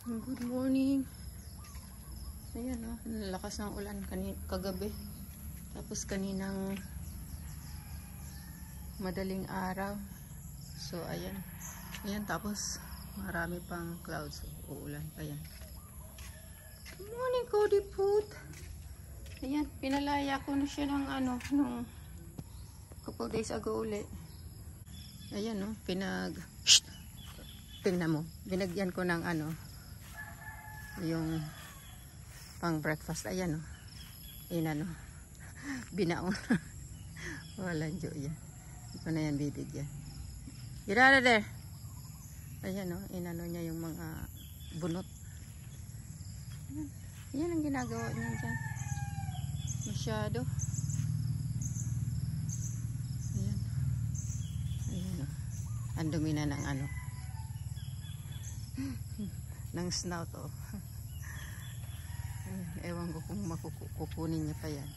Good morning. Ayan o, lakas ng ulan kagabi. Tapos kaninang madaling araw. So ayan. Ayan, tapos marami pang clouds. Uulan pa yan. Good morning, Cody Put. Ayan, pinalaya ko na siya ng nung couple days ago ulit. Ayan o, tingnan mo. Binagyan ko ng yung pang breakfast. Ayan o, binaon. Walang joy yan. Hindi ko na yan bibigyan. Get out of there. Ayan o, niya yung mga bunot. Yan ang ginagawa niya dyan. Masyado. Ayan. Ayan o. Ang dumi na ng ng snout o. Ewan ko kung makukunin niya pa yan.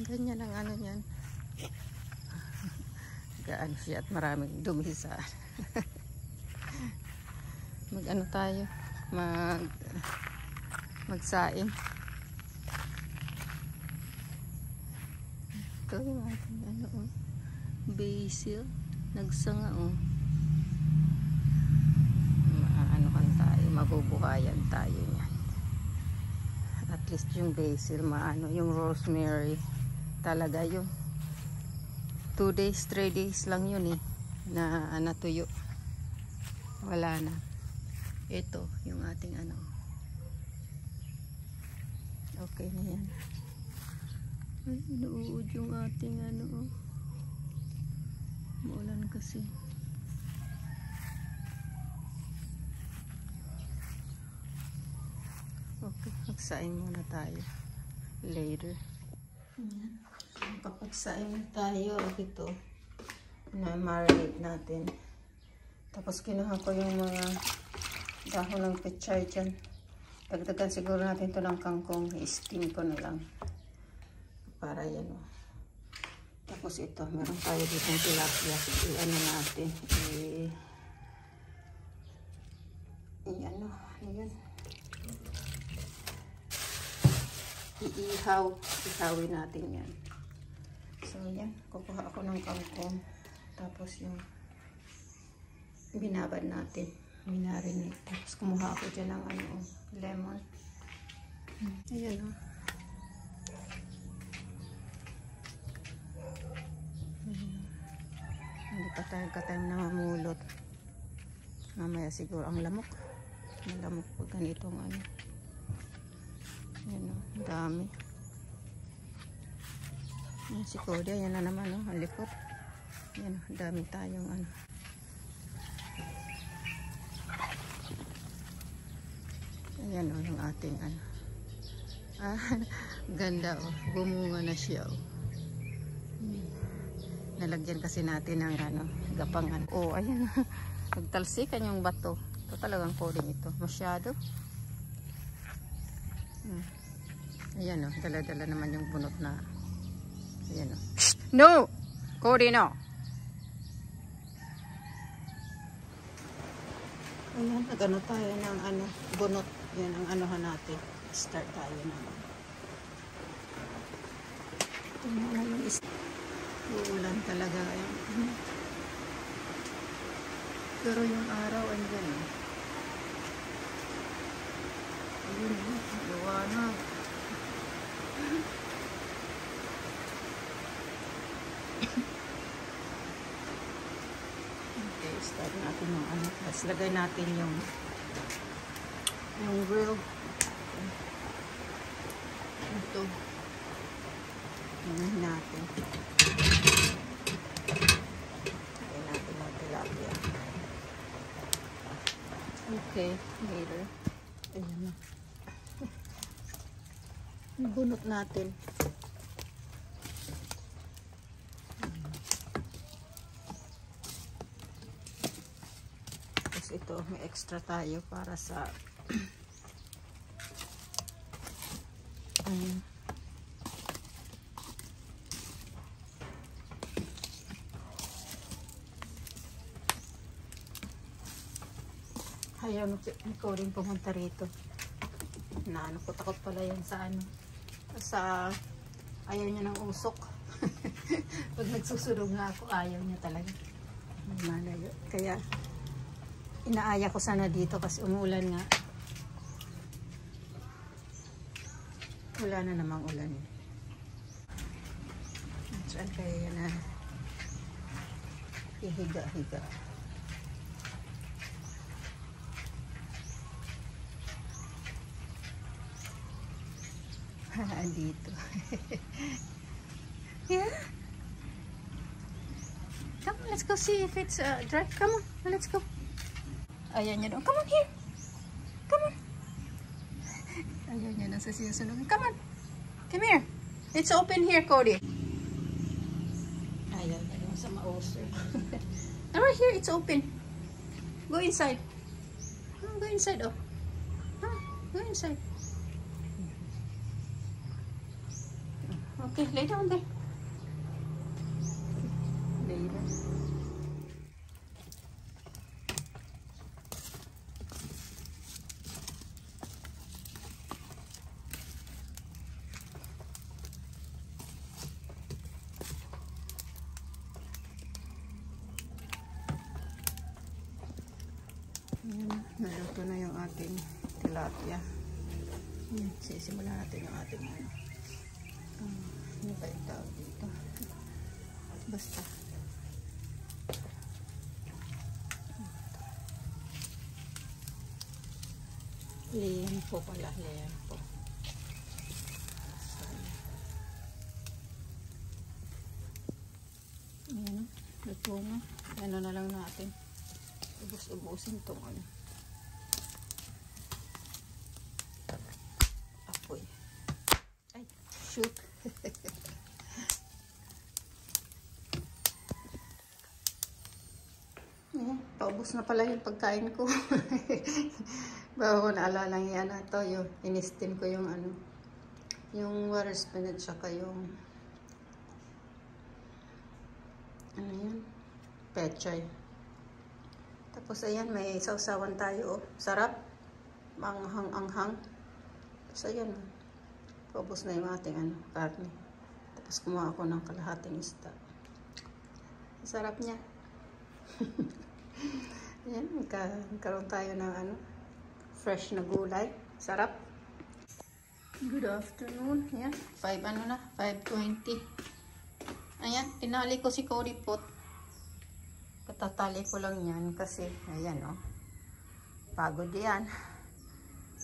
Ganyan ang niyan. Gaan siya at maraming dumi sa tayo. Magsaing. Ito yung ating basil. Nagsanga o. Mabubuhayan tayo niyan. At least yung basil, yung rosemary talaga yung 2 days, 3 days lang yun na natuyo. Wala na. Ito yung ating okay na yan. Ay, inuud yung ating maulan kasi. Okay, magsaing muna tayo later. Ayan. Kapag saing na tayo, ito na marinate natin. Tapos kinuha ko yung mga dahon ng pechay dyan. Dagdagan siguro natin ito ng kangkong. I-steam ko na lang para yan o. Tapos ito, meron tayo dito ng tilapia. Natin ayan. Ihawin natin yan. So yan, kukuha ako ng kangkong. Tapos yung binabad natin, minarinate. Tapos kumuha ako dyan ng lemon. Ayan o. Hindi pa tayo katime na mamulot. Mamaya siguro ang lamok. Malamok pag ganitong Ayan o, dami. Ayan si Cody, ayan na naman o, ang likot. Ayan o, dami tayong Ayan o, yung ating ganda o, bumunga na siya o. Nalagyan kasi natin ng gapangan. O, ayan o, nagtalsikan yung bato. Ito talagang Cody ito, masyado. Ayan o, dala-dala naman yung bunot na. Ayan o. No! Cody, no! Ayan, nagano tayo ng bunot. Yan ang natin. Start tayo naman. Ito na yung uulan talaga. Ayan. Pero yung araw, andyan o. Ayun o, liwanag. Okay, start natin yung Tapos lagay natin yung grill. Ito. Tingnan natin. Lagay natin ng tilapia. Okay, later. Ayan na. Bunot natin. Tapos ito, may extra tayo para sa Ayaw ni Cody pumunta rito. Na ano ko, takot pala yan sa ano. Sa ayaw niya ng usok. Pag nagsusunog nga ako, ayaw niya talaga. Malayo. Kaya inaaya ko sana dito kasi umuulan nga. Wala na namang ulan eh. Saan kaya yan na hihiga-higa. Dito. Yeah. Come on, let's go see if it's dry. Come on, let's go. Ayan niya doon. Come on here. Come on. Ayan niya doon sa sinusunog. Come on. Come here. It's open here, Cody. Ayan niya doon sa mauso. Right here, it's open. Go inside. Go inside, oh. Go inside. Okay, lay down there. Lay down. Naluto na yung ating tilapia. Sisimulan natin yung ating ano ba yung tawag dito? Basta limpo pala, limpo. Ayan, luto na. Ano na lang natin, ubus-ubusin itong ano, apoy. Ay, shoot. Paubos na pala yung pagkain ko. Bago ko naalala yan ito, yung in-steam ko yung ano, yung water spinach, saka yung ano yan, pechay. Tapos ayan, may sausawan tayo, oh. Sarap, manghang-anghang. Tapos ayan, paubos na yung ating ano, karne. Tapos kumuha ako ng kalahating isda. Sarap niya. Ayan, magkaroon tayo ng ano, fresh na gulay. Sarap. Good afternoon. Ayan, 5:20. Ayan, tinali ko si Cody Pot. Katatali ko lang yan kasi, ayan oh, pagod yan.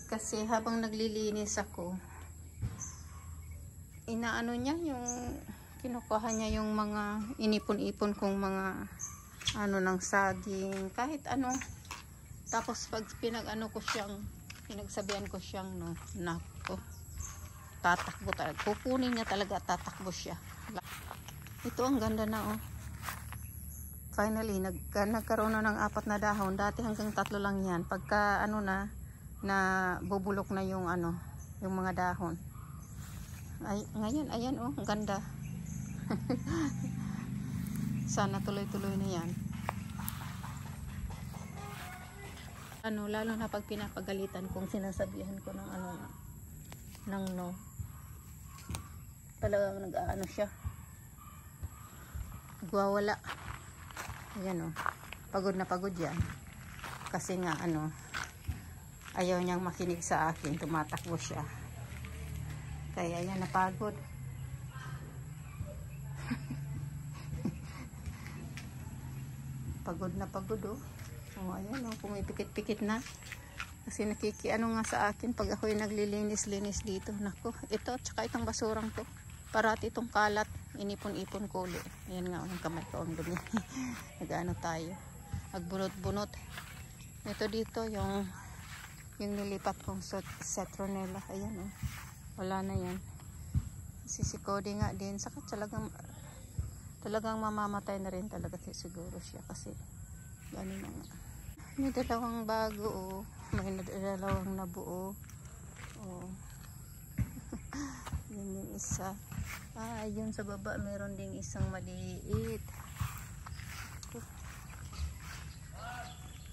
Kasi habang naglilinis ako, inaano niya yung, kinukuha niya yung mga inipon-ipon kong mga ano ng saging, kahit ano. Tapos pag pinag-ano ko siyang, pinagsabihan ko siyang, no, nako, tatakbo talaga. Kukunin niya talaga, tatakbo siya. Ito ang ganda na oh. Finally, nagkaroon na ng 4 na dahon. Dati hanggang 3 lang yan. Pagka ano na bubulok na yung ano, yung mga dahon. Ay, ngayon, ayan oh, ang ganda. Sana tuloy-tuloy na yan. Ano, lalo na pag pinapagalitan kung sinasabihan ko ng ano, ng no. Talagang nag-aano siya. Nagwawala. Ayan oh. Pagod na pagod yan. Kasi nga ano, ayaw niyang makinig sa akin. Tumatakbo siya. Kaya yan, napagod. Pagod na pagod oh. Oh, ayan oh, pumipikit-pikit na. Kasi nakikiano nga sa akin pag ako'y naglilinis-linis dito. Nako, ito, tsaka itong basurang to. Parati itong kalat, inipon-ipon ko ulit. Ayan nga, ang kamay ko, ang dumi. Nag-ano tayo, nagbunot-bunot. Ito dito, yung nilipat kong citronella. Ayan oh, wala na yan. Si Cody nga din, saka talagang mamamatay na rin talaga siguro siya kasi gano'n na nga. May dalawang bago oh. May dalawang nabuo oh. Yun yung isa. Yun sa baba meron ding isang maliit.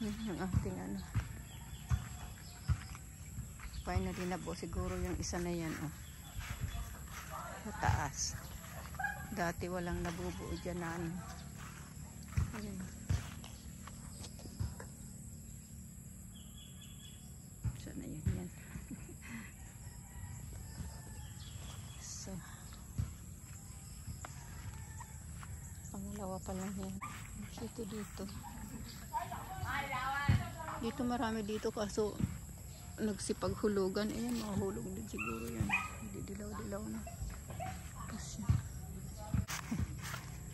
Yun yung ating ano, Finally na po siguro yung isa na yan, oh. Sa taas. Dati walang nabubuo dyan na ano. Ayan. Sana yun yan. So, pangalawa pa lang yan. Dito dito. Dito marami dito kaso nagsipaghulugan. Ayan, mahulog din siguro yan. Hindi dilaw-dilaw na. Kasi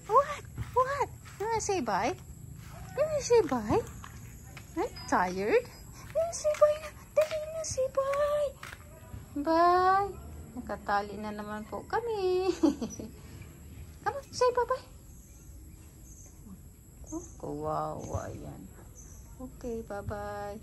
What? What? You wanna say bye? You wanna say bye? I'm tired. You wanna say bye na? Dali na, say bye. Bye. Nakatali na naman po kami. Come on, say bye-bye. Oh, kawawa yan. Okay, bye-bye.